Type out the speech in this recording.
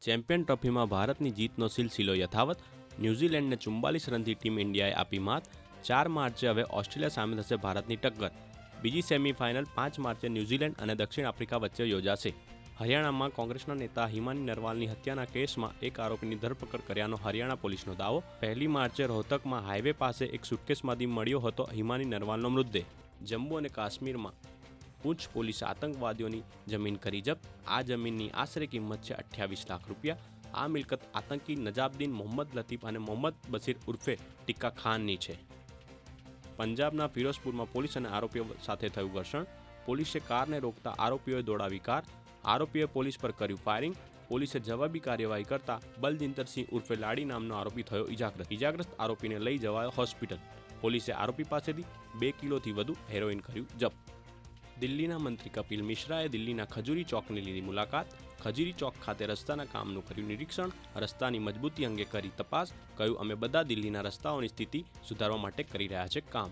Champion ટ્રોફીમાં ભારતની જીતનો સિલસિલો યથાવત. ન્યૂઝીલેન્ડને 44 રનથી ટીમ ઇન્ડિયાએ આપી માત. 4 માર્ચે હવે ઓસ્ટ્રેલિયા સામે થશે ભારતની ટક્કર. બીજી સેમીફાઇનલ 5 માર્ચે ન્યૂઝીલેન્ડ અને દક્ષિણ આફ્રિકા વચ્ચે યોજાશે. હરિયાણામાં કોંગ્રેસના નેતા હિમાની નરવાલની હત્યાના કેસમાં એક આરોપીની ધરપકડ કર્યાનો હરિયાણા પોલીસનો દાવો. 1 માર્ચે રોહતકમાં હાઈવે પાસે એક સુટકેસમાંથી મળ્યો હતો હિમાની નરવાલનો મૃતદેહ. જમ્મુ અને કાશ્મીરમાં પૂંછ પોલીસે આતંકવાદીઓની જમીન કરી જપ્ત. આ જમીનની આશરે કિંમત છે 28 લાખ રૂપિયા. આ મિલકત આતંકી નજાબદીન મોહમ્મદ લતીફ અને મોહમ્મદ બશીર ઉર્ફે ટિક્કા ખાનની છે. પંજાબના ફિરોઝપુરમાં પોલીસ અને આરોપીઓ સાથે થયું ઘર્ષણ. પોલીસે કારને રોકતા આરોપીઓએ દોડાવી કાર. આરોપીએ પોલીસ પર કર્યું ફાયરિંગ. પોલીસે જવાબી કાર્યવાહી કરતા બલજિંદરસિંહ ઉર્ફે લાડી નામનો આરોપી થયો ઇજાગ્રસ્ત આરોપીને લઈ જવાયો હોસ્પિટલ. પોલીસે આરોપી પાસેથી 2 કિલોથી વધુ હેરોઇન કર્યું જપ્ત. દિલ્હીના મંત્રી કપિલ મિશ્રાએ દિલ્હીના ખજૂરી ચોકની લીધી મુલાકાત. ખજૂરી ચોક ખાતે રસ્તાના કામનું કર્યું નિરીક્ષણ. રસ્તાની મજબૂતી અંગે કરી તપાસ. કહ્યું, અમે બધા દિલ્હીના રસ્તાઓની સ્થિતિ સુધારવા માટે કરી રહ્યા છે કામ.